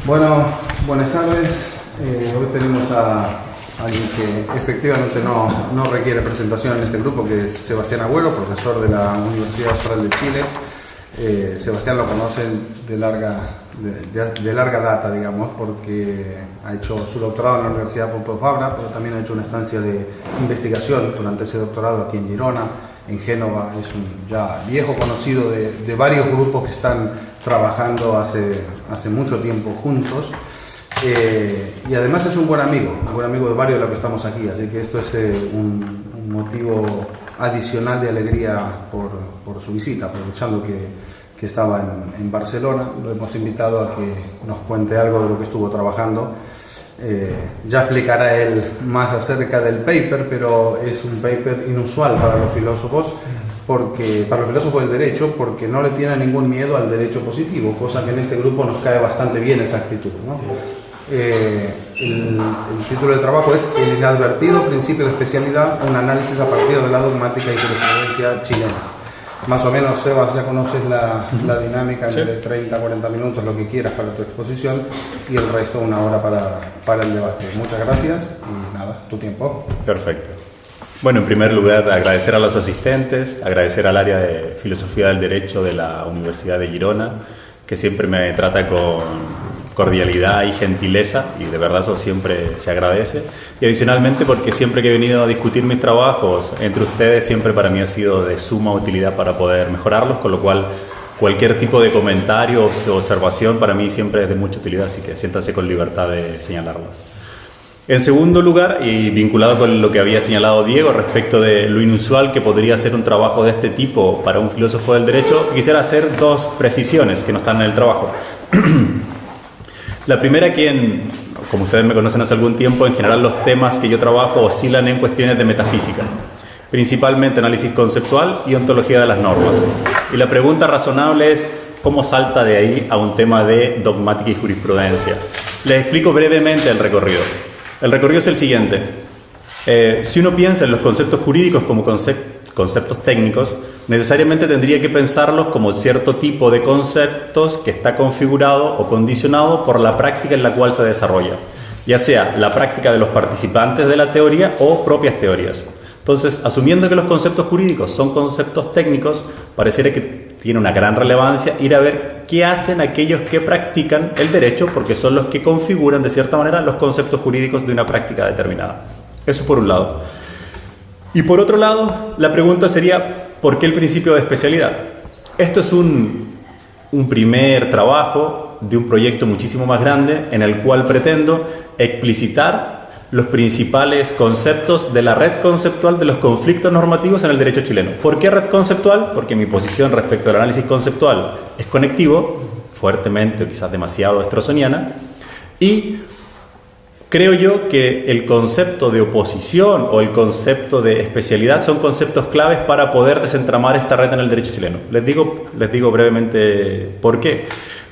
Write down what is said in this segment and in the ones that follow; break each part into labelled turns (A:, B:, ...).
A: Bueno, buenas tardes. Hoy tenemos a alguien que efectivamente no requiere presentación en este grupo, que es Sebastián Agüero, profesor de la Universidad Austral de Chile. Sebastián lo conocen de larga data, digamos, porque ha hecho su doctorado en la Universidad Pompeu Fabra, pero también ha hecho una estancia de investigación durante ese doctorado aquí en Girona, en Génova. Es un ya viejo conocido de varios grupos que están trabajando hace mucho tiempo juntos, y además es un buen amigo de varios de los que estamos aquí, así que esto es un motivo adicional de alegría por su visita, aprovechando que estaba en Barcelona. Lo hemos invitado a que nos cuente algo de lo que estuvo trabajando. Ya explicará él más acerca del paper, pero es un paper inusual para los filósofos, para los filósofos del derecho, porque no le tiene ningún miedo al derecho positivo, cosa que en este grupo nos cae bastante bien esa actitud, ¿no? El título del trabajo es El inadvertido principio de especialidad, un análisis a partir de la dogmática y jurisprudencia chilenas. Más o menos, Sebas, ya conoces la dinámica,
B: Sí.
A: de 30 a 40 minutos, lo que quieras para tu exposición, y el resto una hora para el debate. Muchas gracias y nada, tu tiempo.
B: Perfecto. Bueno, en primer lugar, agradecer a los asistentes, agradecer al área de Filosofía del Derecho de la Universidad de Girona, que siempre me trata con cordialidad y gentileza, y de verdad eso siempre se agradece. Y adicionalmente porque siempre que he venido a discutir mis trabajos entre ustedes, siempre para mí ha sido de suma utilidad para poder mejorarlos, con lo cual cualquier tipo de comentario o observación para mí siempre es de mucha utilidad, así que siéntanse con libertad de señalarlos. En segundo lugar, y vinculado con lo que había señalado Diego respecto de lo inusual que podría ser un trabajo de este tipo para un filósofo del derecho, quisiera hacer dos precisiones que no están en el trabajo. La primera, como ustedes me conocen hace algún tiempo, en general los temas que yo trabajo oscilan en cuestiones de metafísica, principalmente análisis conceptual y ontología de las normas. Y la pregunta razonable es, ¿cómo salta de ahí a un tema de dogmática y jurisprudencia? Les explico brevemente el recorrido. El recorrido es el siguiente. Si uno piensa en los conceptos jurídicos como conceptos técnicos, necesariamente tendría que pensarlos como cierto tipo de conceptos que está configurado o condicionado por la práctica en la cual se desarrolla, ya sea la práctica de los participantes de la teoría o propias teorías. Entonces, asumiendo que los conceptos jurídicos son conceptos técnicos, pareciera que tiene una gran relevancia ir a ver qué hacen aquellos que practican el derecho, porque son los que configuran de cierta manera los conceptos jurídicos de una práctica determinada. Eso por un lado. Y por otro lado, la pregunta sería, ¿por qué el principio de especialidad? Esto es un primer trabajo de un proyecto muchísimo más grande en el cual pretendo explicitar los principales conceptos de la red conceptual de los conflictos normativos en el derecho chileno. ¿Por qué red conceptual? Porque mi posición respecto al análisis conceptual es conectivo, fuertemente o quizás demasiado estrosoniana, y creo yo que el concepto de oposición o el concepto de especialidad son conceptos claves para poder desentramar esta red en el derecho chileno. Les digo brevemente por qué.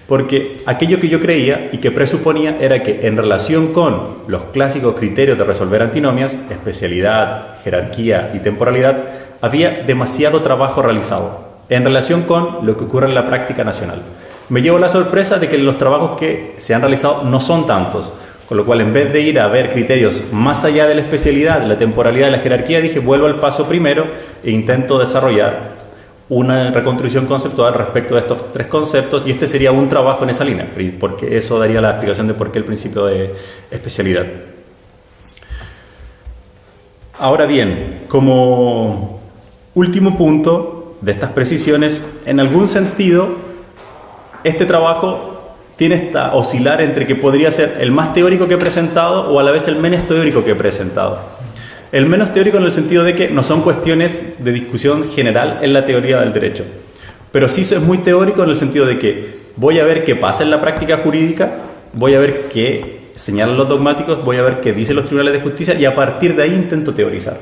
B: Porque aquello que yo creía y que presuponía era que en relación con los clásicos criterios de resolver antinomias, especialidad, jerarquía y temporalidad, había demasiado trabajo realizado en relación con lo que ocurre en la práctica nacional. Me llevo la sorpresa de que los trabajos que se han realizado no son tantos, con lo cual en vez de ir a ver criterios más allá de la especialidad, de la temporalidad, de la jerarquía, dije vuelvo al paso primero e intento desarrollar una reconstrucción conceptual respecto de estos tres conceptos, y este sería un trabajo en esa línea, porque eso daría la explicación de por qué el principio de especialidad. Ahora bien, como último punto de estas precisiones, en algún sentido, este trabajo tiene esta oscilar entre que podría ser el más teórico que he presentado o a la vez el menos teórico que he presentado. El menos teórico en el sentido de que no son cuestiones de discusión general en la teoría del derecho, pero sí es muy teórico en el sentido de que voy a ver qué pasa en la práctica jurídica, voy a ver qué señalan los dogmáticos, voy a ver qué dicen los tribunales de justicia, y a partir de ahí intento teorizar.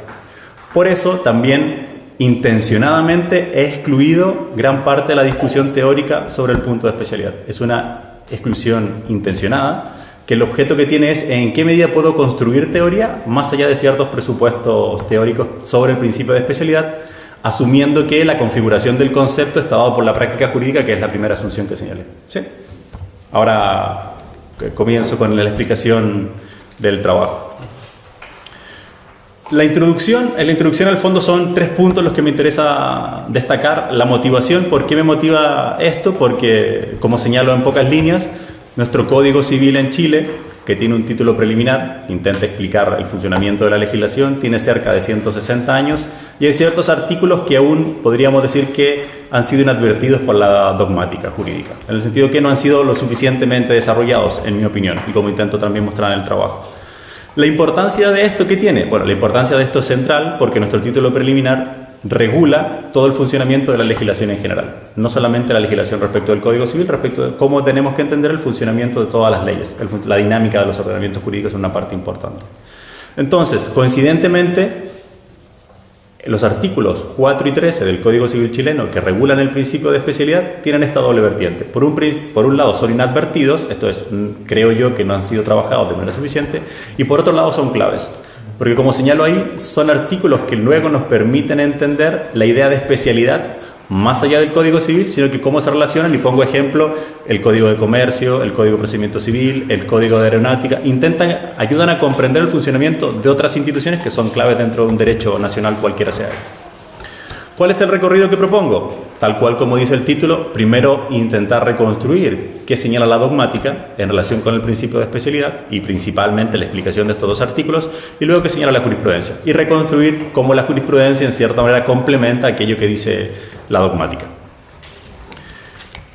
B: Por eso también intencionadamente he excluido gran parte de la discusión teórica sobre el punto de especialidad. Es una exclusión intencionada, que el objeto que tiene es en qué medida puedo construir teoría más allá de ciertos presupuestos teóricos sobre el principio de especialidad, asumiendo que la configuración del concepto está dado por la práctica jurídica, que es la primera asunción que señalé. ¿Sí? Ahora, comienzo con la explicación del trabajo. En la introducción al fondo son 3 puntos los que me interesa destacar. La motivación, ¿por qué me motiva esto? Porque, como señalo en pocas líneas, nuestro Código Civil en Chile, que tiene un título preliminar, intenta explicar el funcionamiento de la legislación, tiene cerca de 160 años y hay ciertos artículos que aún podríamos decir que han sido inadvertidos por la dogmática jurídica, en el sentido que no han sido lo suficientemente desarrollados, en mi opinión, y como intento también mostrar en el trabajo. La importancia de esto, ¿qué tiene? Bueno, la importancia de esto es central porque nuestro título preliminar regula todo el funcionamiento de la legislación en general, no solamente la legislación respecto del Código Civil, respecto de cómo tenemos que entender el funcionamiento de todas las leyes. La dinámica de los ordenamientos jurídicos es una parte importante. Entonces, coincidentemente, los artículos 4 y 13 del Código Civil chileno, que regulan el principio de especialidad, tienen esta doble vertiente. Por un lado son inadvertidos, esto es, creo yo que no han sido trabajados de manera suficiente, y por otro lado son claves. Porque como señalo ahí, son artículos que luego nos permiten entender la idea de especialidad más allá del Código Civil, sino que cómo se relacionan, y pongo ejemplo, el Código de Comercio, el Código de Procedimiento Civil, el Código de Aeronáutica, ayudan a comprender el funcionamiento de otras instituciones que son claves dentro de un derecho nacional cualquiera sea este. ¿Cuál es el recorrido que propongo? Tal cual como dice el título, primero intentar reconstruir qué señala la dogmática en relación con el principio de especialidad y principalmente la explicación de estos 2 artículos, y luego qué señala la jurisprudencia, y reconstruir cómo la jurisprudencia en cierta manera complementa aquello que dice la dogmática.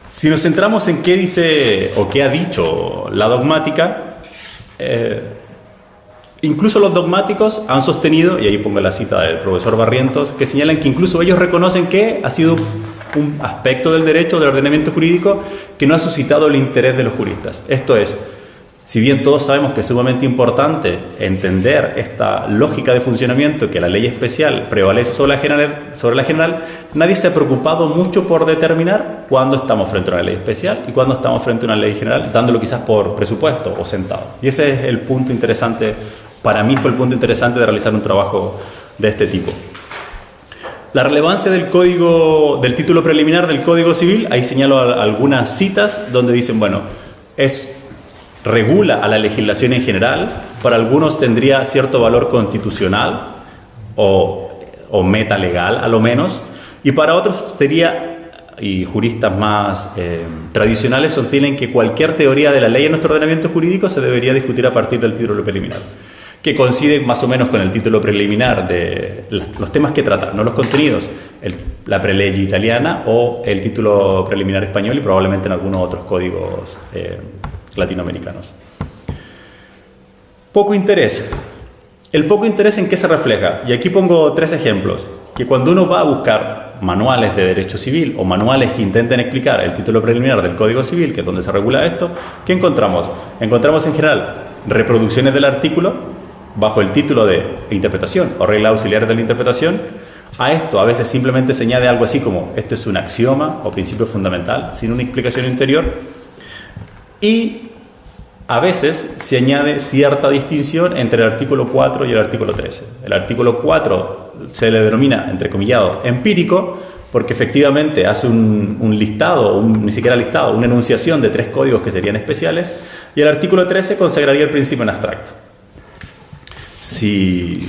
B: Si nos centramos en qué dice o qué ha dicho la dogmática, incluso los dogmáticos han sostenido, y ahí pongo la cita del profesor Barrientos, que señalan que incluso ellos reconocen que ha sido un aspecto del derecho, del ordenamiento jurídico, que no ha suscitado el interés de los juristas. Esto es, si bien todos sabemos que es sumamente importante entender esta lógica de funcionamiento, que la ley especial prevalece sobre la general, nadie se ha preocupado mucho por determinar cuándo estamos frente a una ley especial y cuándo estamos frente a una ley general, dándolo quizás por presupuesto o sentado. Y ese es el punto interesante. Para mí fue el punto interesante de realizar un trabajo de este tipo. La relevancia del título preliminar del Código Civil, ahí señalo algunas citas donde dicen, bueno, regula a la legislación en general, para algunos tendría cierto valor constitucional o metalegal a lo menos, y para otros sería, y juristas más tradicionales sostienen que cualquier teoría de la ley en nuestro ordenamiento jurídico se debería discutir a partir del título preliminar, que coincide más o menos con el título preliminar de los temas que trata, no los contenidos, la prelegge italiana o el título preliminar español y probablemente en algunos otros códigos latinoamericanos. Poco interés. El poco interés, ¿en qué se refleja? Y aquí pongo 3 ejemplos, que cuando uno va a buscar manuales de derecho civil o manuales que intenten explicar el título preliminar del Código Civil, que es donde se regula esto, ¿qué encontramos? Encontramos en general reproducciones del artículo bajo el título de interpretación o regla auxiliar de la interpretación. A esto a veces simplemente se añade algo así como esto es un axioma o principio fundamental sin una explicación interior, y a veces se añade cierta distinción entre el artículo 4 y el artículo 13. El artículo 4 se le denomina, entrecomillado, empírico, porque efectivamente hace un listado, ni siquiera listado, una enunciación de 3 códigos que serían especiales, y el artículo 13 consagraría el principio en abstracto. Si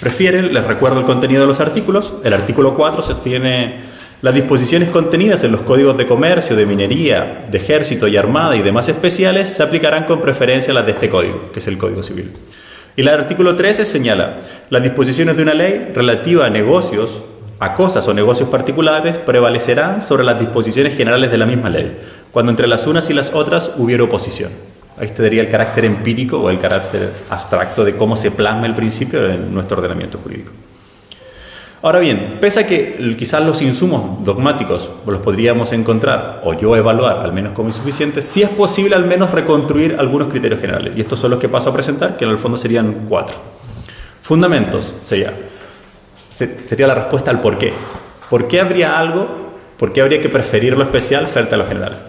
B: prefieren, les recuerdo el contenido de los artículos. El artículo 4 sostiene las disposiciones contenidas en los códigos de comercio, de minería, de ejército y armada y demás especiales se aplicarán con preferencia a las de este código, que es el Código Civil. Y el artículo 13 señala las disposiciones de una ley relativa a negocios, a cosas o negocios particulares prevalecerán sobre las disposiciones generales de la misma ley, cuando entre las unas y las otras hubiera oposición. Ahí tendría el carácter empírico o el carácter abstracto de cómo se plasma el principio en nuestro ordenamiento jurídico. Ahora bien, pese a que quizás los insumos dogmáticos los podríamos encontrar o yo evaluar al menos como insuficientes, sí es posible al menos reconstruir algunos criterios generales, y estos son los que paso a presentar, que en el fondo serían 4. Fundamentos sería la respuesta al por qué. ¿Por qué habría que preferir lo especial frente a lo general?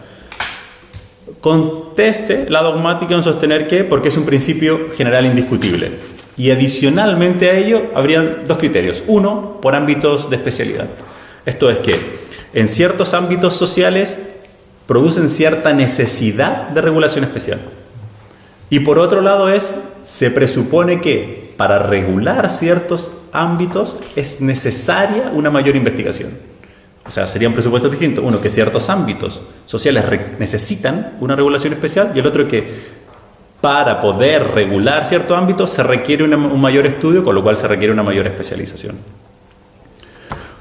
B: Conteste la dogmática en sostener que porque es un principio general indiscutible. Y adicionalmente a ello, habrían 2 criterios. Uno, por ámbitos de especialidad. Esto es que en ciertos ámbitos sociales producen cierta necesidad de regulación especial. Y por otro lado se presupone que para regular ciertos ámbitos es necesaria una mayor investigación. O sea, serían presupuestos distintos. Uno, que ciertos ámbitos sociales necesitan una regulación especial, y el otro que para poder regular cierto ámbito se requiere un mayor estudio, con lo cual se requiere una mayor especialización.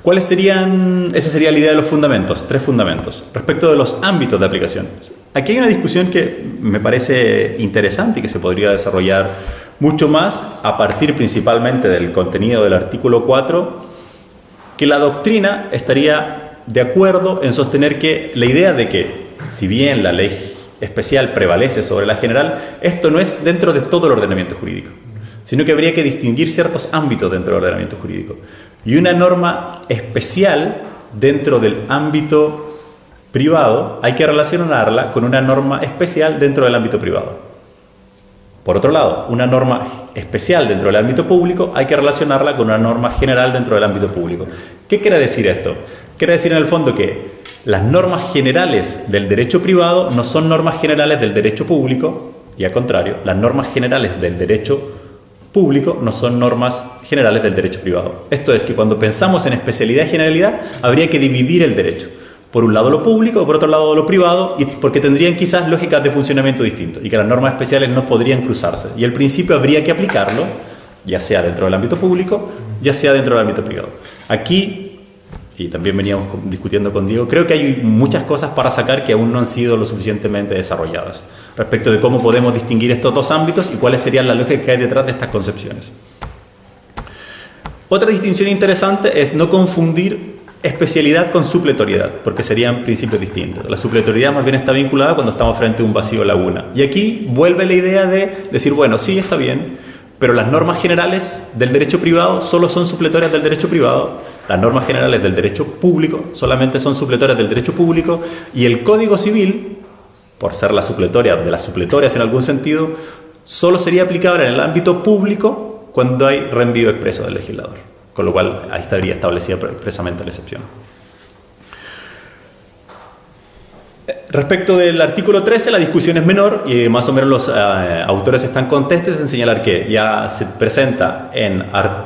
B: ¿Cuáles serían? Esa sería la idea de los fundamentos, 3 fundamentos. Respecto de los ámbitos de aplicación, aquí hay una discusión que me parece interesante y que se podría desarrollar mucho más a partir principalmente del contenido del artículo 4, que la doctrina estaría de acuerdo en sostener que la idea de que, si bien la ley especial prevalece sobre la general, esto no es dentro de todo el ordenamiento jurídico, sino que habría que distinguir ciertos ámbitos dentro del ordenamiento jurídico. Y una norma especial dentro del ámbito privado hay que relacionarla con una norma especial dentro del ámbito privado. Por otro lado, una norma especial dentro del ámbito público hay que relacionarla con una norma general dentro del ámbito público. ¿Qué quiere decir esto? Quiere decir en el fondo que las normas generales del derecho privado no son normas generales del derecho público, y al contrario, las normas generales del derecho público no son normas generales del derecho privado. Esto es que cuando pensamos en especialidad y generalidad, habría que dividir el derecho. Por un lado lo público, por otro lado lo privado, y porque tendrían quizás lógicas de funcionamiento distintas, y que las normas especiales no podrían cruzarse. Y el principio habría que aplicarlo, ya sea dentro del ámbito público, ya sea dentro del ámbito privado. Aquí, y también veníamos discutiendo con Diego, creo que hay muchas cosas para sacar que aún no han sido lo suficientemente desarrolladas respecto de cómo podemos distinguir estos dos ámbitos y cuáles serían las lógicas que hay detrás de estas concepciones. Otra distinción interesante es no confundir especialidad con supletoriedad, porque serían principios distintos. La supletoriedad más bien está vinculada cuando estamos frente a un vacío laguna. Y aquí vuelve la idea de decir, bueno, sí, está bien, pero las normas generales del derecho privado solo son supletorias del derecho privado. Las normas generales del derecho público solamente son supletorias del derecho público, y el Código Civil, por ser la supletoria de las supletorias en algún sentido, solo sería aplicable en el ámbito público cuando hay reenvío expreso del legislador, con lo cual ahí estaría establecida expresamente la excepción. Respecto del artículo 13, la discusión es menor y más o menos los autores están contestes en señalar que ya se presenta en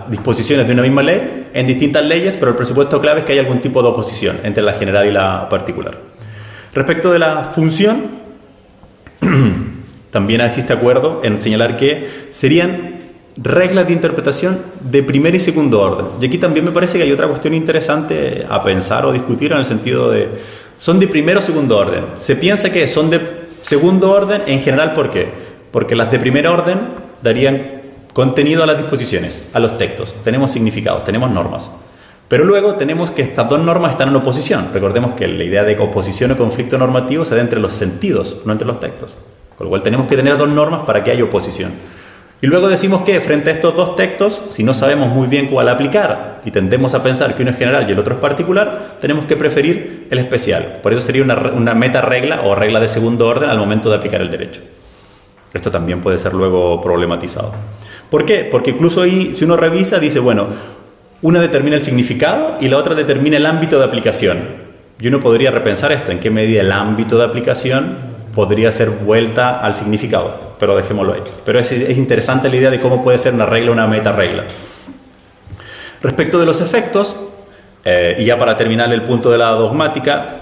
B: disposiciones de una misma ley, en distintas leyes, pero el presupuesto clave es que hay algún tipo de oposición entre la general y la particular. Respecto de la función, también existe acuerdo en señalar que serían reglas de interpretación de primer y segundo orden. Y aquí también me parece que hay otra cuestión interesante a pensar o discutir, en el sentido de, ¿son de primero o segundo orden? Se piensa que son de segundo orden en general, ¿por qué? Porque las de primer orden darían contenido a las disposiciones, a los textos. Tenemos significados, tenemos normas. Pero luego tenemos que estas dos normas están en oposición. Recordemos que la idea de oposición o conflicto normativo se da entre los sentidos, no entre los textos. Con lo cual tenemos que tener dos normas para que haya oposición. Y luego decimos que frente a estos dos textos, si no sabemos muy bien cuál aplicar y tendemos a pensar que uno es general y el otro es particular, tenemos que preferir el especial. Por eso sería una meta regla o regla de segundo orden al momento de aplicar el derecho. Esto también puede ser luego problematizado. ¿Por qué? Porque incluso ahí, si uno revisa, dice, bueno, una determina el significado y la otra determina el ámbito de aplicación. Y uno podría repensar esto, en qué medida el ámbito de aplicación podría ser vuelta al significado, pero dejémoslo ahí. Pero es interesante la idea de cómo puede ser una regla o una meta regla. Respecto de los efectos, y ya para terminar el punto de la dogmática,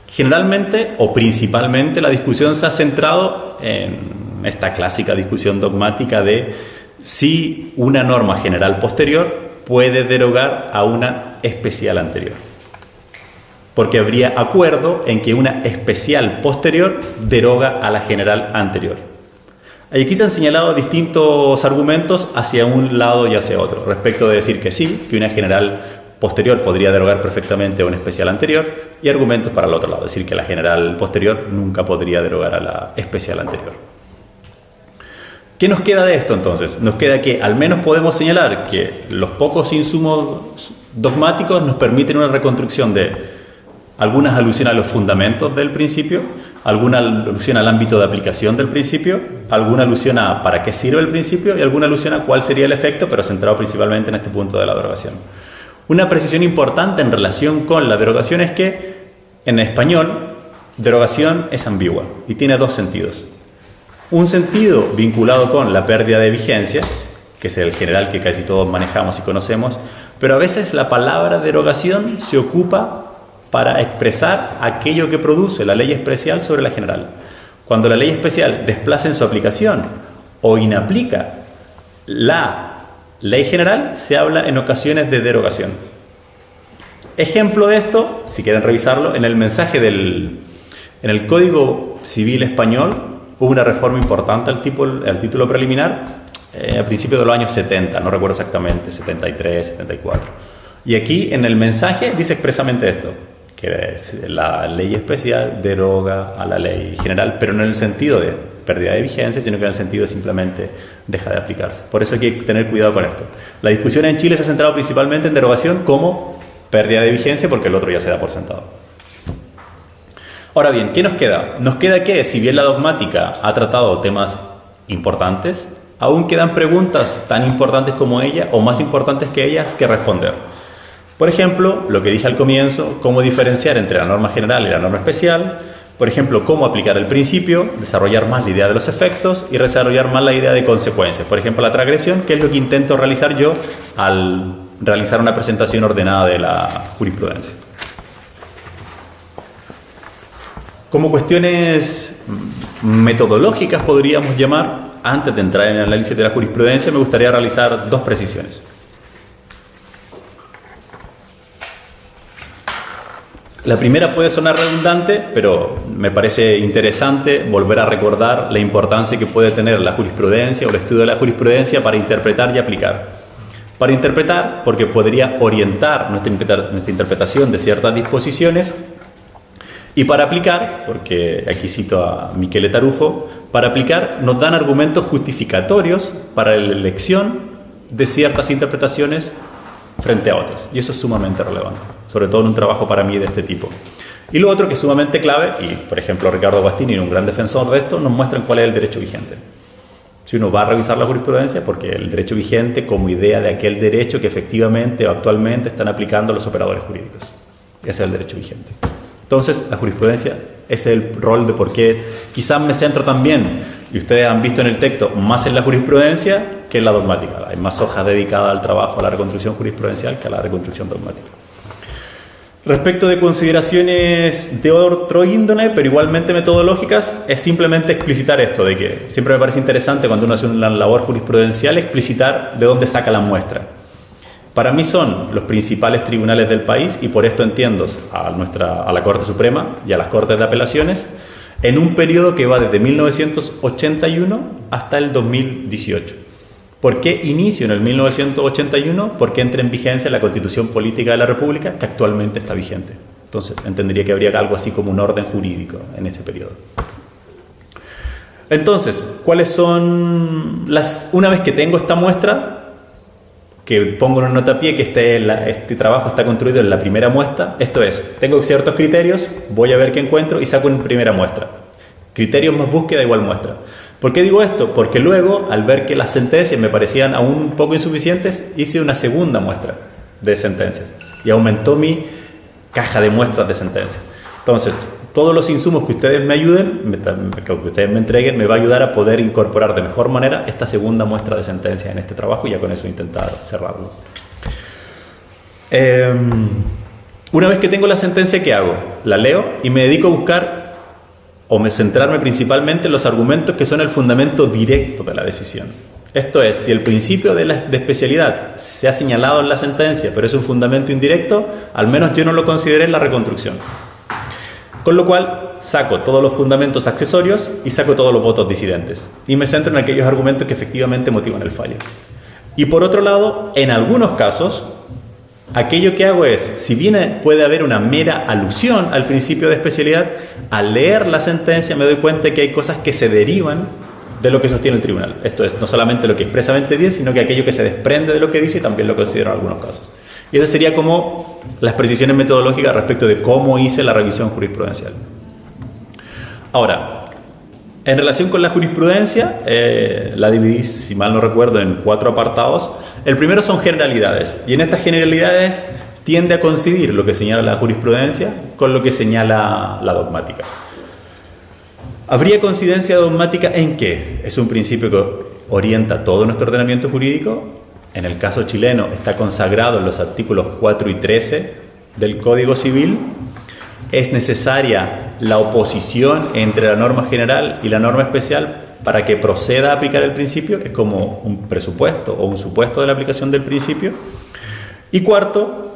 B: generalmente o principalmente la discusión se ha centrado en esta clásica discusión dogmática de si una norma general posterior puede derogar a una especial anterior. Porque habría acuerdo en que una especial posterior deroga a la general anterior. Aquí se han señalado distintos argumentos hacia un lado y hacia otro, respecto de decir que sí, que una general posterior podría derogar perfectamente a una especial anterior, y argumentos para el otro lado, decir que la general posterior nunca podría derogar a la especial anterior. ¿Qué nos queda de esto entonces? Nos queda que al menos podemos señalar que los pocos insumos dogmáticos nos permiten una reconstrucción de algunas alusiones a los fundamentos del principio, alguna alusión al ámbito de aplicación del principio, alguna alusión a para qué sirve el principio y alguna alusión a cuál sería el efecto, pero centrado principalmente en este punto de la derogación. Una precisión importante en relación con la derogación es que en español derogación es ambigua y tiene dos sentidos. Un sentido vinculado con la pérdida de vigencia, que es el general que casi todos manejamos y conocemos, pero a veces la palabra derogación se ocupa para expresar aquello que produce la ley especial sobre la general. Cuando la ley especial desplaza en su aplicación o inaplica la ley general, se habla en ocasiones de derogación. Ejemplo de esto, si quieren revisarlo, en el mensaje en el Código Civil Español hubo una reforma importante al título preliminar a principios de los años 70, no recuerdo exactamente, 73, 74. Y aquí en el mensaje dice expresamente esto, que la ley especial deroga a la ley general, pero no en el sentido de pérdida de vigencia, sino que en el sentido de simplemente deja de aplicarse. Por eso hay que tener cuidado con esto. La discusión en Chile se ha centrado principalmente en derogación como pérdida de vigencia, porque el otro ya se da por sentado. Ahora bien, ¿qué nos queda? Nos queda que, si bien la dogmática ha tratado temas importantes, aún quedan preguntas tan importantes como ella, o más importantes que ellas, que responder. Por ejemplo, lo que dije al comienzo, cómo diferenciar entre la norma general y la norma especial. Por ejemplo, cómo aplicar el principio, desarrollar más la idea de los efectos y desarrollar más la idea de consecuencias. Por ejemplo, la transgresión, que es lo que intento realizar yo al realizar una presentación ordenada de la jurisprudencia. Como cuestiones metodológicas, podríamos llamar, antes de entrar en el análisis de la jurisprudencia, me gustaría realizar dos precisiones. La primera puede sonar redundante, pero me parece interesante volver a recordar la importancia que puede tener la jurisprudencia o el estudio de la jurisprudencia para interpretar y aplicar. Para interpretar, porque podría orientar nuestra interpretación de ciertas disposiciones, y para aplicar, porque aquí cito a Michele Tarufo, para aplicar nos dan argumentos justificatorios para la elección de ciertas interpretaciones frente a otras, y eso es sumamente relevante, sobre todo en un trabajo para mí de este tipo. Y lo otro que es sumamente clave, y por ejemplo Ricardo Guastini, un gran defensor de esto, nos muestran cuál es el derecho vigente. Si uno va a revisar la jurisprudencia, porque el derecho vigente como idea de aquel derecho que efectivamente o actualmente están aplicando los operadores jurídicos. Ese es el derecho vigente. Entonces, la jurisprudencia, ese es el rol de por qué quizás me centro también, y ustedes han visto en el texto, más en la jurisprudencia que en la dogmática. Hay más hojas dedicadas al trabajo, a la reconstrucción jurisprudencial que a la reconstrucción dogmática. Respecto de consideraciones de otro índole, pero igualmente metodológicas, es simplemente explicitar esto, de que siempre me parece interesante cuando uno hace una labor jurisprudencial, explicitar de dónde saca la muestra. Para mí son los principales tribunales del país, y por esto entiendo a la Corte Suprema y a las Cortes de Apelaciones, en un periodo que va desde 1981 hasta el 2018. ¿Por qué inicio en el 1981? Porque entra en vigencia la Constitución Política de la República, que actualmente está vigente. Entonces, entendería que habría algo así como un orden jurídico en ese periodo. Entonces, ¿cuáles son una vez que tengo esta muestra, que pongo en una nota a pie que este trabajo está construido en la primera muestra? Esto es, tengo ciertos criterios, voy a ver qué encuentro y saco una primera muestra. Criterios más búsqueda igual muestra. ¿Por qué digo esto? Porque luego, al ver que las sentencias me parecían aún un poco insuficientes, hice una segunda muestra de sentencias y aumentó mi caja de muestras de sentencias. Entonces, todos los insumos que ustedes me ayuden, que ustedes me entreguen, me va a ayudar a poder incorporar de mejor manera esta segunda muestra de sentencias en este trabajo, y ya con eso intentar cerrarlo. Una vez que tengo la sentencia, ¿qué hago? La leo y me dedico a buscar centrarme principalmente en los argumentos que son el fundamento directo de la decisión. Esto es, si el principio de especialidad se ha señalado en la sentencia, pero es un fundamento indirecto, al menos yo no lo consideré en la reconstrucción. Con lo cual, saco todos los fundamentos accesorios y saco todos los votos disidentes. Y me centro en aquellos argumentos que efectivamente motivan el fallo. Y por otro lado, en algunos casos, aquello que hago es, si bien puede haber una mera alusión al principio de especialidad, al leer la sentencia me doy cuenta que hay cosas que se derivan de lo que sostiene el tribunal. Esto es, no solamente lo que expresamente dice, sino que aquello que se desprende de lo que dice, y también lo considero en algunos casos. Y eso sería como las precisiones metodológicas respecto de cómo hice la revisión jurisprudencial. Ahora, en relación con la jurisprudencia, la dividí, si mal no recuerdo, en 4 apartados. El primero son generalidades, y en estas generalidades tiende a coincidir lo que señala la jurisprudencia con lo que señala la dogmática. ¿Habría coincidencia dogmática en qué? Es un principio que orienta todo nuestro ordenamiento jurídico. En el caso chileno está consagrado en los artículos 4 y 13 del Código Civil. Es necesaria la oposición entre la norma general y la norma especial para que proceda a aplicar el principio. Es como un presupuesto o un supuesto de la aplicación del principio. Y cuarto,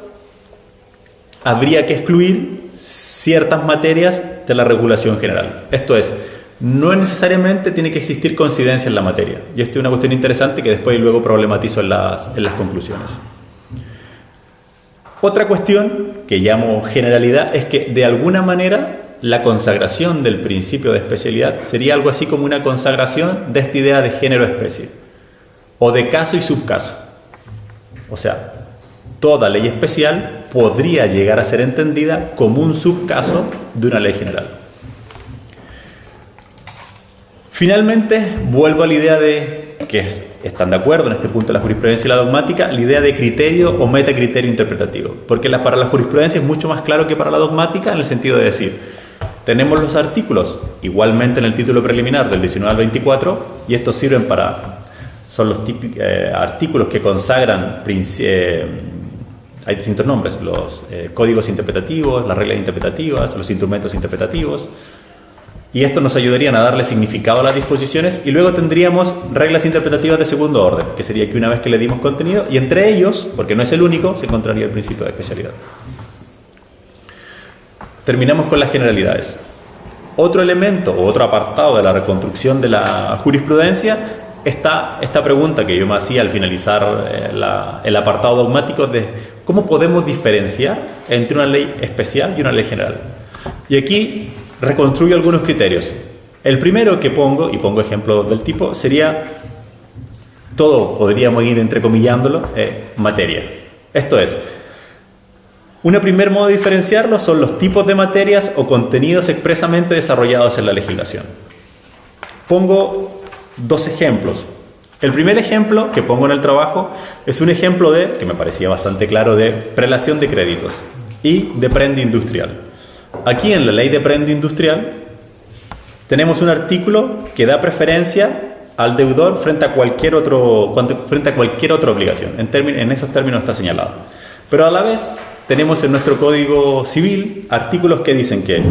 B: habría que excluir ciertas materias de la regulación general. Esto es, no necesariamente tiene que existir coincidencia en la materia. Y esto es una cuestión interesante que después luego problematizo en las conclusiones. Otra cuestión que llamo generalidad es que de alguna manera la consagración del principio de especialidad sería algo así como una consagración de esta idea de género-especie o de caso y subcaso. O sea, toda ley especial podría llegar a ser entendida como un subcaso de una ley general. Finalmente, vuelvo a la idea de que están de acuerdo en este punto la jurisprudencia y la dogmática, la idea de criterio o metacriterio interpretativo, porque para la jurisprudencia es mucho más claro que para la dogmática, en el sentido de decir, tenemos los artículos igualmente en el título preliminar del 19 al 24 y estos sirven son los artículos que consagran hay distintos nombres, los códigos interpretativos, las reglas interpretativas, los instrumentos interpretativos. Y esto nos ayudaría a darle significado a las disposiciones y luego tendríamos reglas interpretativas de segundo orden, que sería que una vez que le dimos contenido, y entre ellos, porque no es el único, se encontraría el principio de especialidad. Terminamos con las generalidades. Otro elemento o otro apartado de la reconstrucción de la jurisprudencia está esta pregunta que yo me hacía al finalizar el apartado dogmático de cómo podemos diferenciar entre una ley especial y una ley general. Y aquí reconstruyo algunos criterios. El primero que pongo, y pongo ejemplos del tipo, sería, todo podríamos ir entrecomillándolo, materia. Esto es, un primer modo de diferenciarlo son los tipos de materias o contenidos expresamente desarrollados en la legislación. Pongo dos ejemplos. El primer ejemplo que pongo en el trabajo es un ejemplo que me parecía bastante claro, de prelación de créditos y de prenda industrial. Aquí en la ley de prenda industrial tenemos un artículo que da preferencia al deudor frente a cualquier otra obligación. En esos términos está señalado. Pero a la vez tenemos en nuestro Código Civil artículos que dicen que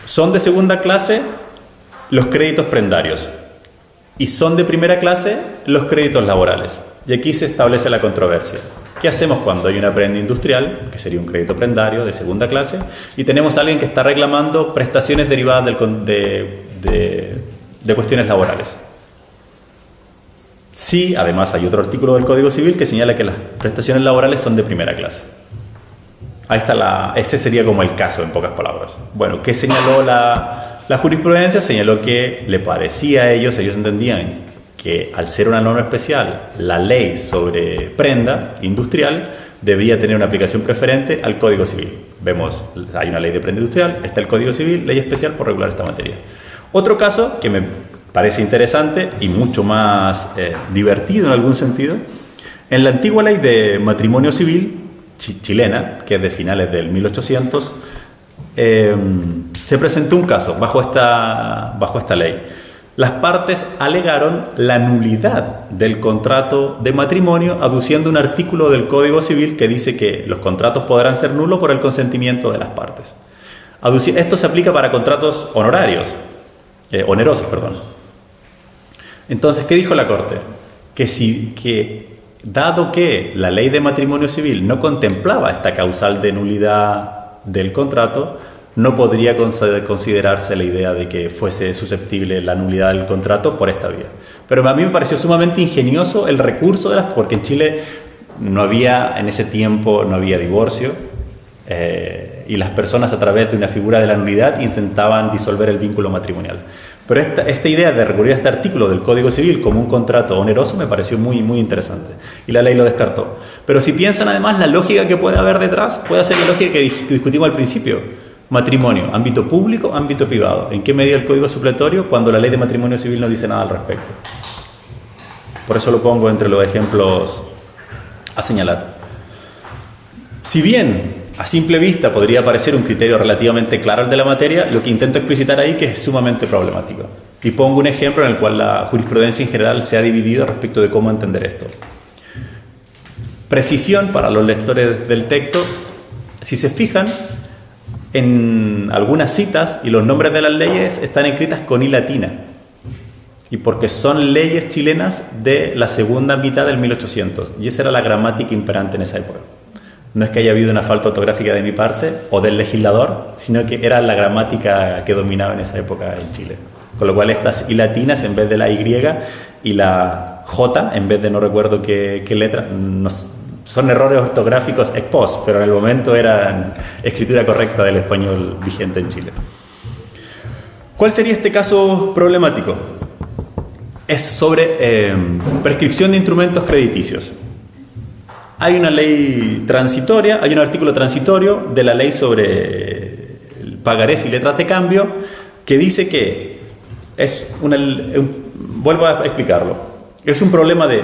B: son de segunda clase los créditos prendarios y son de primera clase los créditos laborales. Y aquí se establece la controversia. ¿Qué hacemos cuando hay una prenda industrial, que sería un crédito prendario de segunda clase, y tenemos a alguien que está reclamando prestaciones derivadas de cuestiones laborales? Sí, además hay otro artículo del Código Civil que señala que las prestaciones laborales son de primera clase. Ahí está ese sería como el caso, en pocas palabras. Bueno, ¿qué señaló la jurisprudencia? Señaló que le parecía a ellos entendían que al ser una norma especial, la ley sobre prenda industrial debería tener una aplicación preferente al Código Civil. Vemos, hay una ley de prenda industrial, está el Código Civil, ley especial por regular esta materia. Otro caso que me parece interesante y mucho más divertido en algún sentido, en la antigua ley de matrimonio civil chilena, que es de finales del 1800, se presentó un caso bajo esta ley. Las partes alegaron la nulidad del contrato de matrimonio aduciendo un artículo del Código Civil que dice que los contratos podrán ser nulos por el consentimiento de las partes. Esto se aplica para contratos onerosos. Entonces, ¿qué dijo la Corte? Que dado que la ley de matrimonio civil no contemplaba esta causal de nulidad del contrato, no podría considerarse la idea de que fuese susceptible la nulidad del contrato por esta vía. Pero a mí me pareció sumamente ingenioso el recurso porque en Chile en ese tiempo no había divorcio, y las personas a través de una figura de la nulidad intentaban disolver el vínculo matrimonial. Pero esta idea de recurrir a este artículo del Código Civil como un contrato oneroso me pareció muy, muy interesante. Y la ley lo descartó. Pero si piensan además la lógica que puede haber detrás, puede ser la lógica que discutimos al principio. Matrimonio, ámbito público, ámbito privado. ¿En qué medida el código supletorio cuando la ley de matrimonio civil no dice nada al respecto? Por eso lo pongo entre los ejemplos a señalar. Si bien a simple vista podría parecer un criterio relativamente claro el de la materia, lo que intento explicitar ahí que es sumamente problemático. Y pongo un ejemplo en el cual la jurisprudencia en general se ha dividido respecto de cómo entender esto. Precisión para los lectores del texto. Si se fijan en algunas citas y los nombres de las leyes están escritas con I latina. Y porque son leyes chilenas de la segunda mitad del 1800. Y esa era la gramática imperante en esa época. No es que haya habido una falta ortográfica de mi parte o del legislador, sino que era la gramática que dominaba en esa época en Chile. Con lo cual estas I latinas en vez de la Y y la J en vez de no recuerdo qué letra, son errores ortográficos ex post, pero en el momento eran escritura correcta del español vigente en Chile. ¿Cuál sería este caso problemático? Es sobre prescripción de instrumentos crediticios. Hay una ley transitoria, hay un artículo transitorio de la ley sobre pagarés y letras de cambio que dice que vuelvo a explicarlo, es un problema de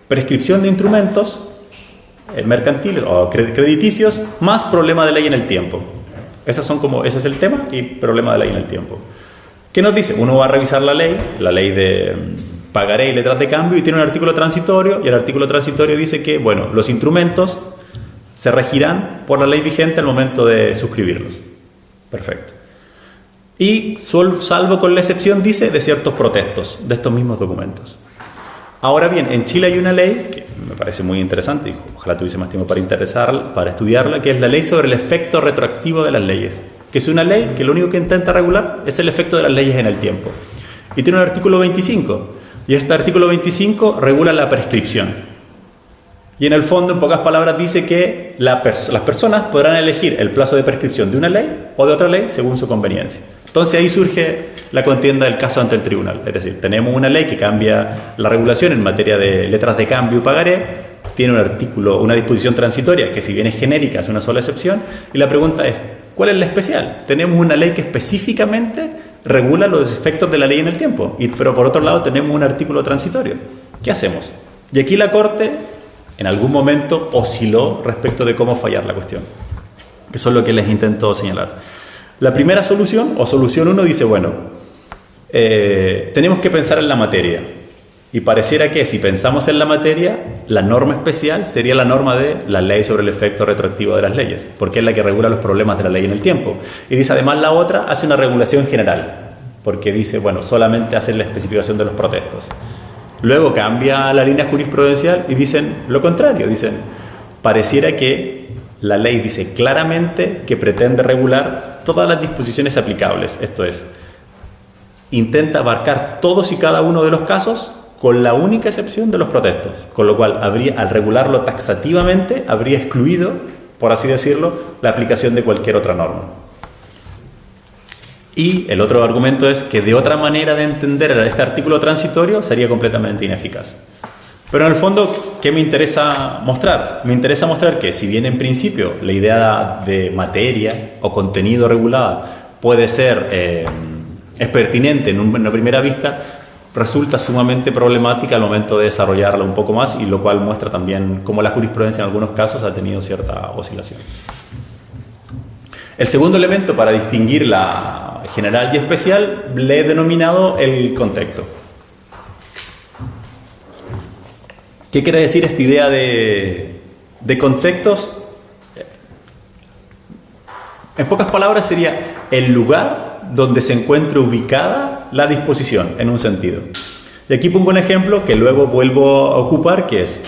B: prescripción de instrumentos mercantiles o crediticios más problema de ley en el tiempo. Ese es el tema y problema de ley en el tiempo. ¿Qué nos dice? Uno va a revisar la ley de pagaré y letras de cambio y tiene un artículo transitorio y el artículo transitorio dice que, bueno, los instrumentos se regirán por la ley vigente al momento de suscribirlos. Perfecto. Y salvo con la excepción, dice, de ciertos protestos de estos mismos documentos. Ahora bien, en Chile hay una ley que me parece muy interesante y ojalá tuviese más tiempo para estudiarla, que es la ley sobre el efecto retroactivo de las leyes, que es una ley que lo único que intenta regular es el efecto de las leyes en el tiempo. Y tiene un artículo 25, y este artículo 25 regula la prescripción. Y en el fondo, en pocas palabras, dice que las personas podrán elegir el plazo de prescripción de una ley o de otra ley según su conveniencia. Entonces ahí surge la contienda del caso ante el tribunal. Es decir, tenemos una ley que cambia la regulación en materia de letras de cambio y pagaré, tiene una disposición transitoria que si bien es genérica es una sola excepción, y la pregunta es, ¿cuál es la especial? Tenemos una ley que específicamente regula los efectos de la ley en el tiempo, pero por otro lado tenemos un artículo transitorio. ¿Qué hacemos? Y aquí la Corte en algún momento osciló respecto de cómo fallar la cuestión. Eso es lo que les intento señalar. La primera solución, o solución 1, dice, bueno, tenemos que pensar en la materia. Y pareciera que si pensamos en la materia, la norma especial sería la norma de la ley sobre el efecto retroactivo de las leyes, porque es la que regula los problemas de la ley en el tiempo. Y dice, además, la otra hace una regulación general, porque dice, bueno, solamente hace la especificación de los protestos. Luego cambia la línea jurisprudencial y dicen lo contrario, dicen, pareciera que la ley dice claramente que pretende regular todas las disposiciones aplicables, esto es, intenta abarcar todos y cada uno de los casos con la única excepción de los protestos, con lo cual al regularlo taxativamente habría excluido, por así decirlo, la aplicación de cualquier otra norma. Y el otro argumento es que de otra manera de entender este artículo transitorio sería completamente ineficaz. Pero en el fondo, ¿qué me interesa mostrar? Me interesa mostrar que si bien en principio la idea de materia o contenido regulada puede ser es pertinente en una primera vista, resulta sumamente problemática al momento de desarrollarla un poco más, y lo cual muestra también cómo la jurisprudencia en algunos casos ha tenido cierta oscilación. El segundo elemento para distinguir la general y especial le he denominado el contexto. ¿Qué quiere decir esta idea de contextos? En pocas palabras sería el lugar donde se encuentra ubicada la disposición, en un sentido. Y aquí pongo un ejemplo que luego vuelvo a ocupar, que es,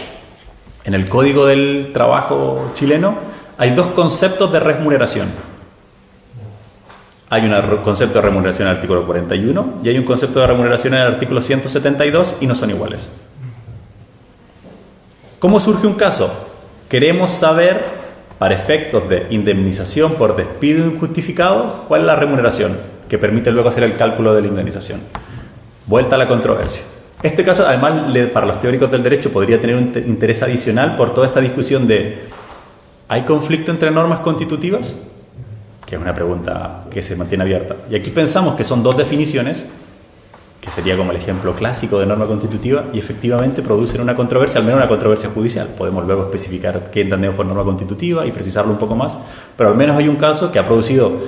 B: en el Código del Trabajo chileno hay dos conceptos de remuneración. Hay un concepto de remuneración en el artículo 41 y hay un concepto de remuneración en el artículo 172 y no son iguales. ¿Cómo surge un caso? Queremos saber, para efectos de indemnización por despido injustificado, cuál es la remuneración que permite luego hacer el cálculo de la indemnización. Vuelta a la controversia. Este caso, además, para los teóricos del derecho podría tener un interés adicional por toda esta discusión de ¿hay conflicto entre normas constitutivas? Que es una pregunta que se mantiene abierta. Y aquí pensamos que son dos definiciones que sería como el ejemplo clásico de norma constitutiva, y efectivamente producen una controversia, al menos una controversia judicial. Podemos luego especificar qué entendemos por norma constitutiva y precisarlo un poco más, pero al menos hay un caso que ha producido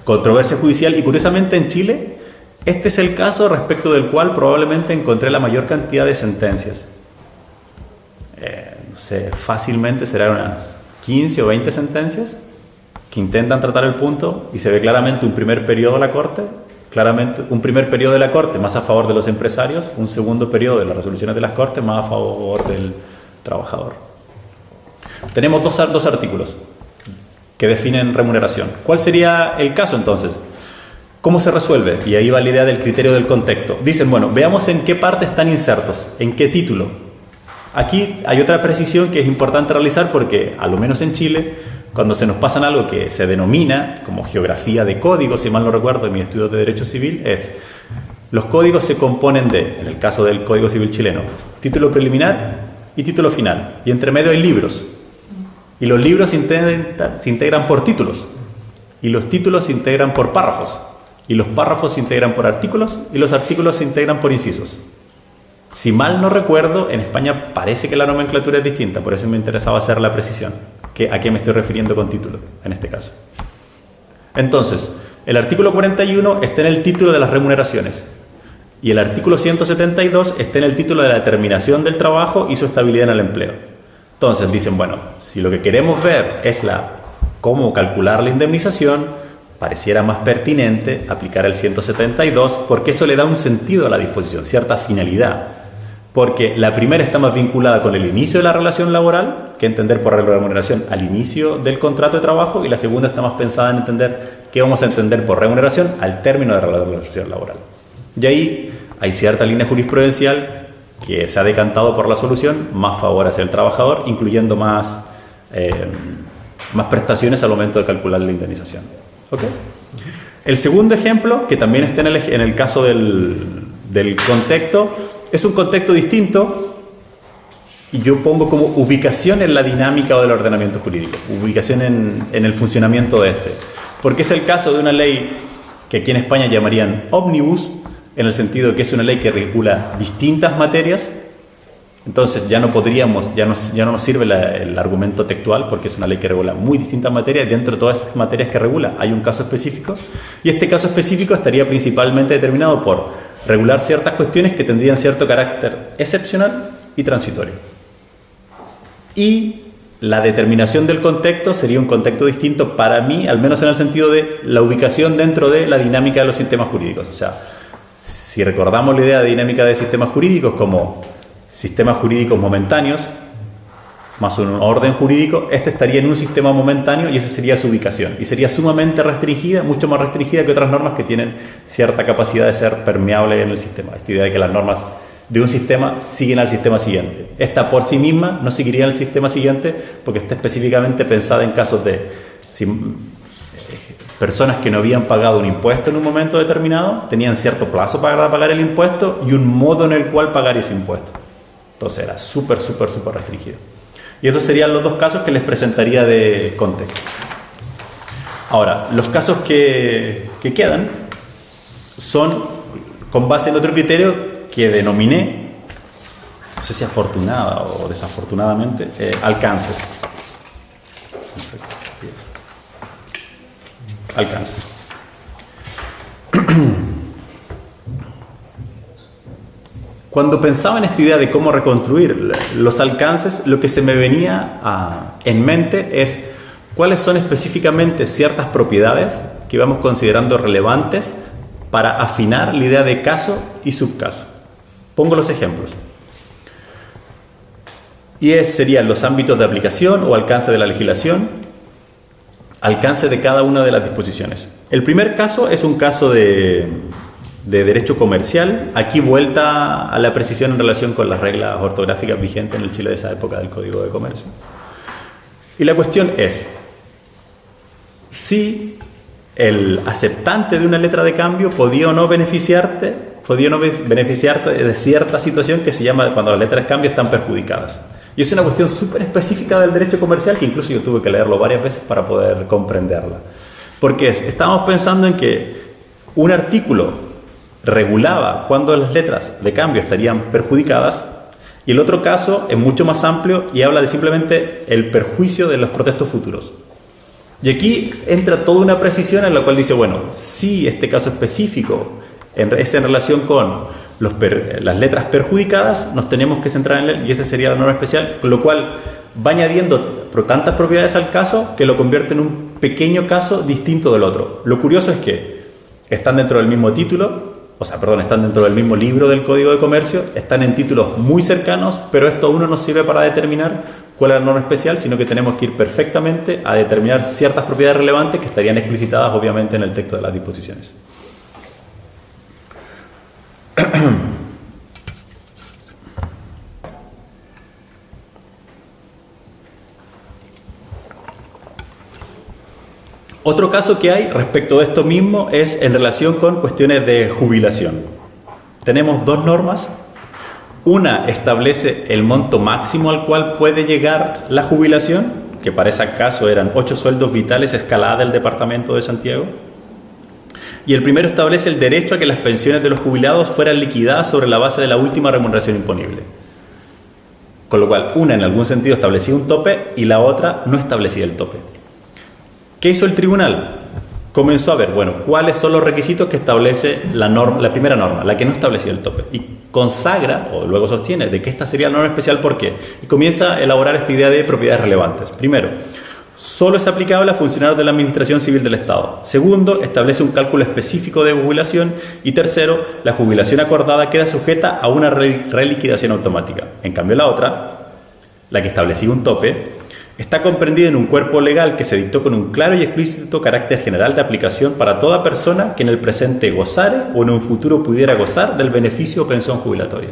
B: controversia judicial, y curiosamente en Chile este es el caso respecto del cual probablemente encontré la mayor cantidad de sentencias. No sé, fácilmente serán unas 15 o 20 sentencias que intentan tratar el punto, y se ve claramente un primer periodo de la Corte, más a favor de los empresarios, un segundo periodo de las resoluciones de las Cortes más a favor del trabajador. Tenemos dos artículos que definen remuneración. ¿Cuál sería el caso entonces? ¿Cómo se resuelve? Y ahí va la idea del criterio del contexto. Dicen, bueno, veamos en qué parte están insertos, en qué título. Aquí hay otra precisión que es importante realizar, porque, a lo menos en Chile, cuando se nos pasan algo que se denomina como geografía de códigos, si mal no recuerdo en mis estudios de Derecho Civil, los códigos se componen de, en el caso del Código Civil chileno, título preliminar y título final. Y entre medio hay libros. Y los libros se integran por títulos. Y los títulos se integran por párrafos. Y los párrafos se integran por artículos. Y los artículos se integran por incisos. Si mal no recuerdo, en España parece que la nomenclatura es distinta, por eso me interesaba hacer la precisión. ¿A qué me estoy refiriendo con título en este caso? Entonces, el artículo 41 está en el título de las remuneraciones, y el artículo 172 está en el título de la determinación del trabajo y su estabilidad en el empleo. Entonces dicen, bueno, si lo que queremos ver es cómo calcular la indemnización, pareciera más pertinente aplicar el 172, porque eso le da un sentido a la disposición, cierta finalidad. Porque la primera está más vinculada con el inicio de la relación laboral, que entender por remuneración al inicio del contrato de trabajo, y la segunda está más pensada en entender qué vamos a entender por remuneración al término de la relación laboral. Y ahí hay cierta línea jurisprudencial que se ha decantado por la solución más favor hacia el trabajador, incluyendo más prestaciones al momento de calcular la indemnización. ¿Okay? El segundo ejemplo, que también está en el caso del contexto, es un contexto distinto, y yo pongo como ubicación en la dinámica o del ordenamiento jurídico, ubicación en el funcionamiento de porque es el caso de una ley que aquí en España llamarían ómnibus, en el sentido de que es una ley que regula distintas materias. Entonces ya no nos sirve el argumento textual, porque es una ley que regula muy distintas materias, y dentro de todas esas materias que regula hay un caso específico, y este caso específico estaría principalmente determinado por regular ciertas cuestiones que tendrían cierto carácter excepcional y transitorio. Y la determinación del contexto sería un contexto distinto para mí, al menos en el sentido de la ubicación dentro de la dinámica de los sistemas jurídicos. O sea, si recordamos la idea de dinámica de sistemas jurídicos como sistemas jurídicos momentáneos, más un orden jurídico, este estaría en un sistema momentáneo y esa sería su ubicación. Y sería sumamente restringida, mucho más restringida que otras normas que tienen cierta capacidad de ser permeable en el sistema. Esta idea de que las normas de un sistema siguen al sistema siguiente. Esta por sí misma no seguiría al sistema siguiente, porque está específicamente pensada en casos de personas que no habían pagado un impuesto en un momento determinado, tenían cierto plazo para pagar el impuesto y un modo en el cual pagar ese impuesto. Entonces era súper restringido. Y esos serían los dos casos que les presentaría de contexto. Ahora, los casos que quedan son con base en otro criterio que denominé, no sé si afortunada o desafortunadamente, alcances. Alcances. Cuando pensaba en esta idea de cómo reconstruir los alcances, lo que se me venía en mente es cuáles son específicamente ciertas propiedades que vamos considerando relevantes para afinar la idea de caso y subcaso. Pongo los ejemplos. Y serían los ámbitos de aplicación o alcance de la legislación, alcance de cada una de las disposiciones. El primer caso es un caso de derecho comercial, aquí vuelta a la precisión en relación con las reglas ortográficas vigentes en el Chile de esa época del Código de Comercio. Y la cuestión es si el aceptante de una letra de cambio podía o no beneficiarte de cierta situación que se llama cuando las letras de cambio están perjudicadas. Y es una cuestión súper específica del derecho comercial que incluso yo tuve que leerlo varias veces para poder comprenderla. Porque estamos pensando en que un artículo regulaba cuándo las letras de cambio estarían perjudicadas, y el otro caso es mucho más amplio y habla de simplemente el perjuicio de los protestos futuros. Y aquí entra toda una precisión en la cual dice, bueno, si este caso específico es en relación con las letras perjudicadas, nos tenemos que centrar en él, y esa sería la norma especial, con lo cual va añadiendo tantas propiedades al caso que lo convierte en un pequeño caso distinto del otro. Lo curioso es que están dentro del mismo título, están dentro del mismo libro del Código de Comercio, están en títulos muy cercanos, pero esto aún no nos sirve para determinar cuál es la norma especial, sino que tenemos que ir perfectamente a determinar ciertas propiedades relevantes que estarían explicitadas obviamente en el texto de las disposiciones. Otro caso que hay respecto de esto mismo es en relación con cuestiones de jubilación. Tenemos dos normas. Una establece el monto máximo al cual puede llegar la jubilación, que para ese caso eran 8 sueldos vitales escalada del Departamento de Santiago. Y el primero establece el derecho a que las pensiones de los jubilados fueran liquidadas sobre la base de la última remuneración imponible. Con lo cual, una en algún sentido establecía un tope y la otra no establecía el tope. ¿Qué hizo el tribunal? Comenzó a ver, cuáles son los requisitos que establece la primera norma, la que no establecía el tope. Y consagra, o luego sostiene, de que esta sería la norma especial. ¿Por qué? Y comienza a elaborar esta idea de propiedades relevantes. Primero, solo es aplicable a funcionarios de la Administración Civil del Estado. Segundo, establece un cálculo específico de jubilación. Y tercero, la jubilación acordada queda sujeta a una reliquidación automática. En cambio, la otra, la que establecía un tope, está comprendida en un cuerpo legal que se dictó con un claro y explícito carácter general de aplicación para toda persona que en el presente gozare o en un futuro pudiera gozar del beneficio o pensión jubilatoria.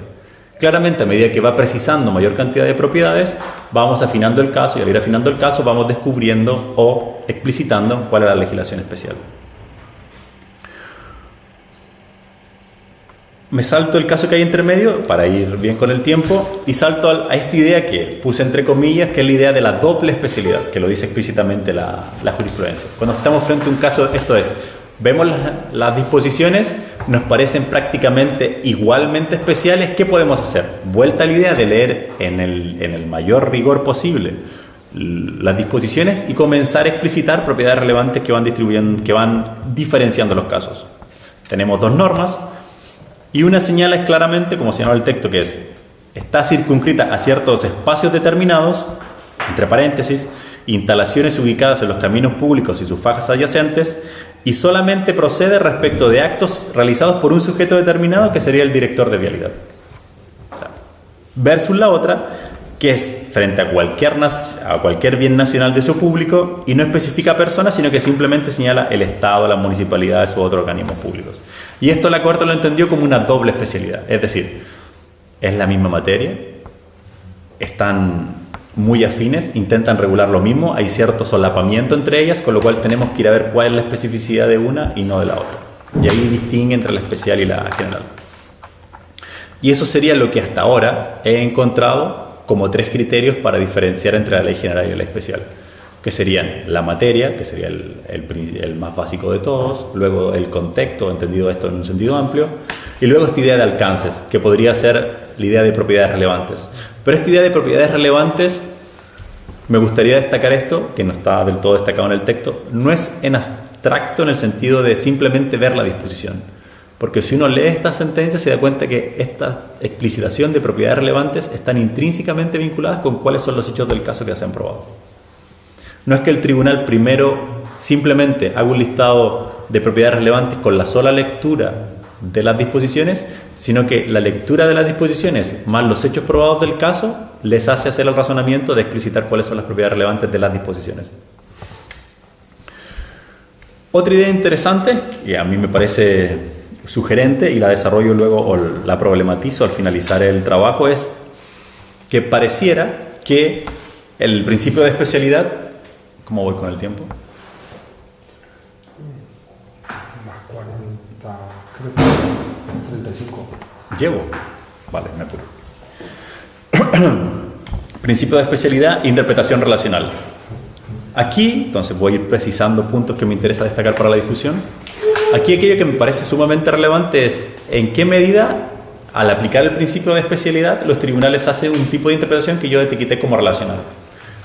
B: Claramente, a medida que va precisando mayor cantidad de propiedades, vamos afinando el caso, y al ir afinando el caso vamos descubriendo o explicitando cuál es la legislación especial. Me salto el caso que hay entre medio para ir bien con el tiempo y salto a esta idea que puse entre comillas, que es la idea de la doble especialidad, que lo dice explícitamente la jurisprudencia. Cuando estamos frente a un caso, esto es, vemos las disposiciones, nos parecen prácticamente igualmente especiales, ¿qué podemos hacer? Vuelta a la idea de leer en el mayor rigor posible las disposiciones y comenzar a explicitar propiedades relevantes que van diferenciando los casos. Tenemos dos normas. Y una señala claramente, como señala el texto, que está circunscrita a ciertos espacios determinados, entre paréntesis, instalaciones ubicadas en los caminos públicos y sus fajas adyacentes, y solamente procede respecto de actos realizados por un sujeto determinado, que sería el director de vialidad. Versus la otra, que es frente a cualquier bien nacional de su público, y no especifica personas, sino que simplemente señala el Estado, las municipalidades u otros organismos públicos. Y esto la Corte lo entendió como una doble especialidad, es decir, es la misma materia, están muy afines, intentan regular lo mismo, hay cierto solapamiento entre ellas, con lo cual tenemos que ir a ver cuál es la especificidad de una y no de la otra. Y ahí distingue entre la especial y la general. Y eso sería lo que hasta ahora he encontrado como 3 criterios para diferenciar entre la ley general y la ley especial, que serían la materia, que sería el más básico de todos, luego el contexto, entendido esto en un sentido amplio, y luego esta idea de alcances, que podría ser la idea de propiedades relevantes. Pero esta idea de propiedades relevantes, me gustaría destacar esto, que no está del todo destacado en el texto, no es en abstracto en el sentido de simplemente ver la disposición. Porque si uno lee esta sentencia se da cuenta que esta explicitación de propiedades relevantes están intrínsecamente vinculadas con cuáles son los hechos del caso que se han probado. No es que el tribunal primero simplemente haga un listado de propiedades relevantes con la sola lectura de las disposiciones, sino que la lectura de las disposiciones más los hechos probados del caso les hace hacer el razonamiento de explicitar cuáles son las propiedades relevantes de las disposiciones. Otra idea interesante, que a mí me parece sugerente y la desarrollo luego o la problematizo al finalizar el trabajo, es que pareciera que el principio de especialidad, ¿cómo voy con el tiempo?
A: Más 40, creo que 35.
B: Llevo. Vale, me apuro. Principio de especialidad, interpretación relacional. Aquí, entonces voy a ir precisando puntos que me interesa destacar para la discusión. Aquí aquello que me parece sumamente relevante es en qué medida, al aplicar el principio de especialidad, los tribunales hacen un tipo de interpretación que yo etiqueté como relacional.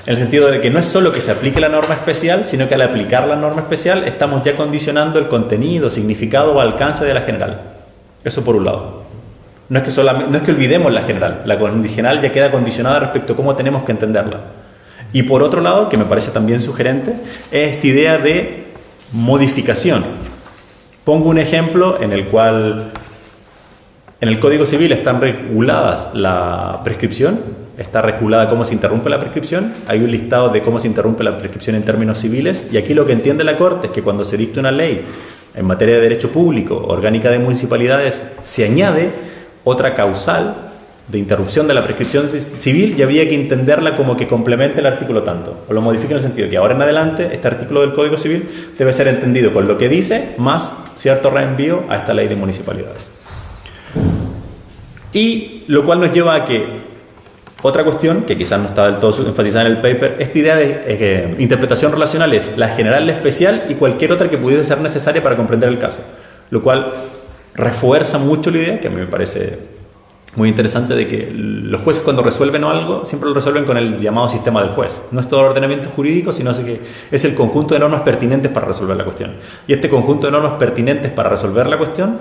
B: En el sentido de que no es solo que se aplique la norma especial, sino que al aplicar la norma especial estamos ya condicionando el contenido, significado o alcance de la general. Eso por un lado. No es que olvidemos la general ya queda condicionada respecto a cómo tenemos que entenderla. Y por otro lado, que me parece también sugerente, es esta idea de modificación. Pongo un ejemplo en el cual en el Código Civil están reguladas la prescripción, está regulada cómo se interrumpe la prescripción, hay un listado de cómo se interrumpe la prescripción en términos civiles, y aquí lo que entiende la Corte es que cuando se dicta una ley en materia de derecho público, orgánica de municipalidades, se añade otra causal de interrupción de la prescripción civil y habría que entenderla como que complemente el artículo tanto, o lo modifique en el sentido que ahora en adelante este artículo del Código Civil debe ser entendido con lo que dice más cierto reenvío a esta ley de municipalidades. Y lo cual nos lleva a que otra cuestión, que quizás no está del todo enfatizada en el paper, esta idea de interpretación relacional es la general, la especial y cualquier otra que pudiese ser necesaria para comprender el caso, lo cual refuerza mucho la idea, que a mí me parece muy interesante, de que los jueces cuando resuelven algo siempre lo resuelven con el llamado sistema del juez. No es todo el ordenamiento jurídico, sino que es el conjunto de normas pertinentes para resolver la cuestión. Y este conjunto de normas pertinentes para resolver la cuestión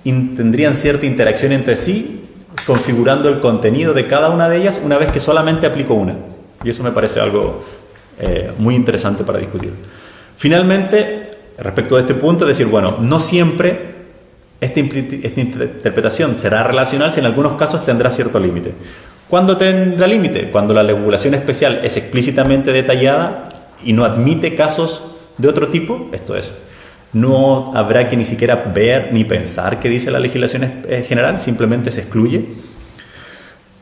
B: tendrían cierta interacción entre sí, configurando el contenido de cada una de ellas una vez que solamente aplico una. Y eso me parece algo muy interesante para discutir. Finalmente, respecto de este punto, es decir, bueno, no siempre esta interpretación será relacional, si en algunos casos tendrá cierto límite. ¿Cuándo tendrá límite? Cuando la regulación especial es explícitamente detallada y no admite casos de otro tipo, esto es, no habrá que ni siquiera ver ni pensar qué dice la legislación general, simplemente se excluye.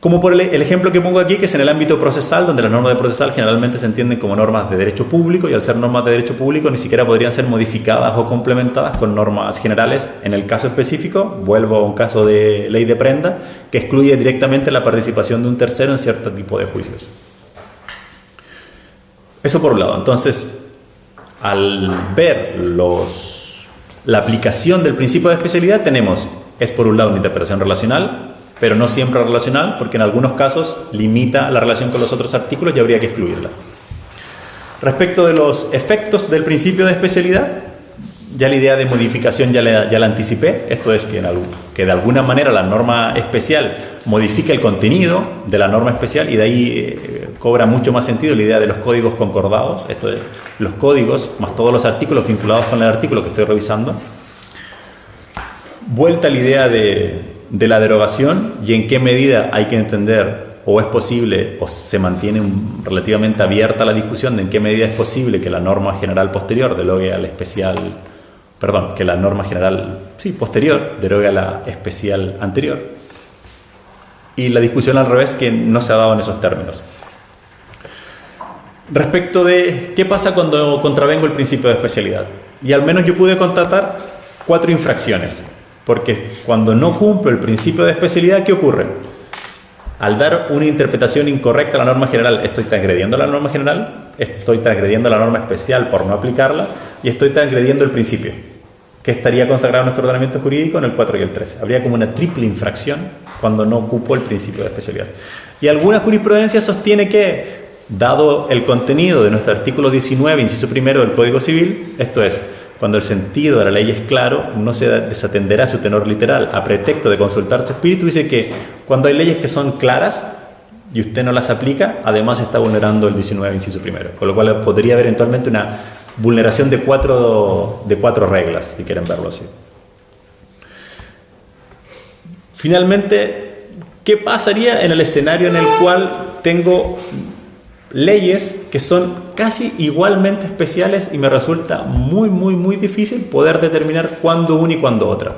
B: Como por el ejemplo que pongo aquí, que es en el ámbito procesal, donde las normas de procesal generalmente se entienden como normas de derecho público, y al ser normas de derecho público ni siquiera podrían ser modificadas o complementadas con normas generales. En el caso específico, vuelvo a un caso de ley de prenda, que excluye directamente la participación de un tercero en cierto tipo de juicios. Eso por un lado. Entonces, al ver la aplicación del principio de especialidad, es por un lado una interpretación relacional, pero no siempre relacional, porque en algunos casos limita la relación con los otros artículos y habría que excluirla. Respecto de los efectos del principio de especialidad, ya la idea de modificación ya la anticipé. Esto es que de alguna manera la norma especial modifica el contenido de la norma especial, y de ahí cobra mucho más sentido la idea de los códigos concordados. Esto es, los códigos más todos los artículos vinculados con el artículo que estoy revisando. Vuelta a la idea de la derogación y en qué medida hay que entender, o es posible, o se mantiene relativamente abierta la discusión de en qué medida es posible que la norma general posterior derogue a la especial, que la norma general posterior derogue a la especial anterior. Y la discusión al revés, que no se ha dado en esos términos. Respecto de qué pasa cuando contravengo el principio de especialidad, y al menos yo pude constatar 4 infracciones. Porque cuando no cumplo el principio de especialidad, ¿qué ocurre? Al dar una interpretación incorrecta a la norma general, estoy transgrediendo la norma general, estoy transgrediendo la norma especial por no aplicarla, y estoy transgrediendo el principio, que estaría consagrado en nuestro ordenamiento jurídico en el 4 y el 13. Habría como una triple infracción cuando no ocupo el principio de especialidad. Y alguna jurisprudencia sostiene que, dado el contenido de nuestro artículo 19, inciso primero del Código Civil, esto es, cuando el sentido de la ley es claro, no se desatenderá su tenor literal a pretexto de consultar su espíritu. Dice que cuando hay leyes que son claras y usted no las aplica, además está vulnerando el 19, inciso primero. Con lo cual podría haber eventualmente una vulneración de cuatro reglas, si quieren verlo así. Finalmente, ¿qué pasaría en el escenario en el cual tengo leyes que son casi igualmente especiales y me resulta muy difícil poder determinar cuándo una y cuándo otra?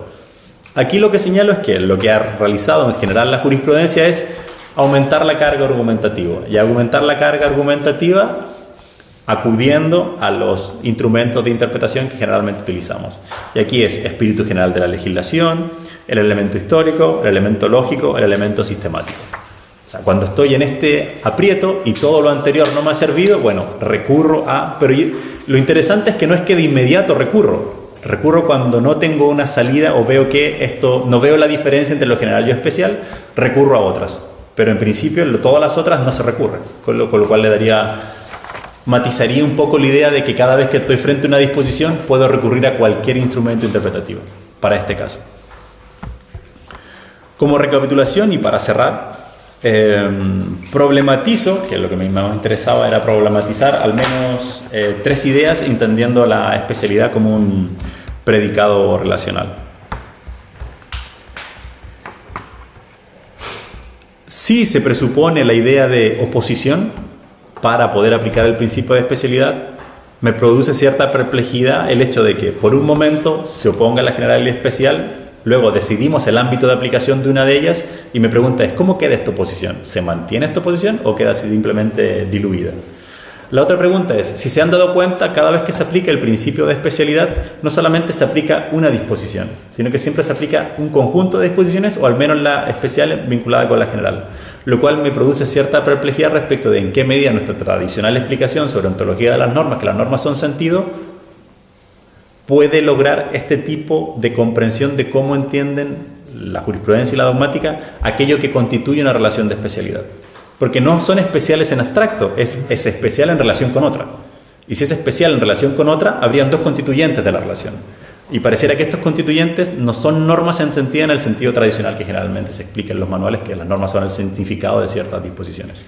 B: Aquí lo que señalo es que lo que ha realizado en general la jurisprudencia es aumentar la carga argumentativa, y aumentar la carga argumentativa acudiendo a los instrumentos de interpretación que generalmente utilizamos. Y aquí es espíritu general de la legislación, el elemento histórico, el elemento lógico, el elemento sistemático. O sea, cuando estoy en este aprieto y todo lo anterior no me ha servido, bueno, recurro a... Pero lo interesante es que no es que de inmediato recurro Recurro cuando no tengo una salida o veo que esto, no veo la diferencia entre lo general y lo especial, recurro a otras. Pero en principio todas las otras no se recurren, con lo cual matizaría un poco la idea de que cada vez que estoy frente a una disposición puedo recurrir a cualquier instrumento interpretativo, para este caso. Como recapitulación y para cerrar, problematizo, que lo que me interesaba era problematizar al menos 3 ideas, entendiendo la especialidad como un predicado relacional. Si se presupone la idea de oposición para poder aplicar el principio de especialidad, me produce cierta perplejidad el hecho de que por un momento se oponga la general y la especial, luego decidimos el ámbito de aplicación de una de ellas y me pregunta es ¿cómo queda esta oposición? ¿Se mantiene esta oposición o queda simplemente diluida? La otra pregunta es, si se han dado cuenta, cada vez que se aplica el principio de especialidad, no solamente se aplica una disposición, sino que siempre se aplica un conjunto de disposiciones, o al menos la especial vinculada con la general, lo cual me produce cierta perplejidad respecto de en qué medida nuestra tradicional explicación sobre ontología de las normas, que las normas son sentido, puede lograr este tipo de comprensión de cómo entienden la jurisprudencia y la dogmática aquello que constituye una relación de especialidad. Porque no son especiales en abstracto, es especial en relación con otra. Y si es especial en relación con otra, habrían 2 constituyentes de la relación. Y pareciera que estos constituyentes no son normas entendidas en el sentido tradicional que generalmente se explica en los manuales, que las normas son el significado de ciertas disposiciones.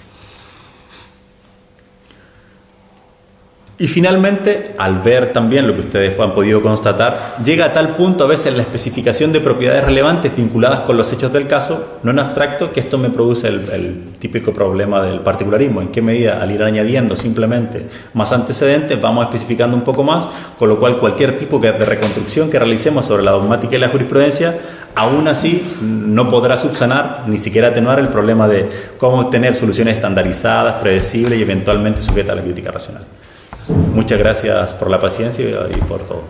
B: Y finalmente, al ver también lo que ustedes han podido constatar, llega a tal punto a veces la especificación de propiedades relevantes vinculadas con los hechos del caso, no en abstracto, que esto me produce el típico problema del particularismo. En qué medida, al ir añadiendo simplemente más antecedentes, vamos especificando un poco más, con lo cual cualquier tipo de reconstrucción que realicemos sobre la dogmática y la jurisprudencia, aún así no podrá subsanar, ni siquiera atenuar el problema de cómo obtener soluciones estandarizadas, predecibles y eventualmente sujetas a la crítica racional. Muchas gracias por la paciencia y por todo.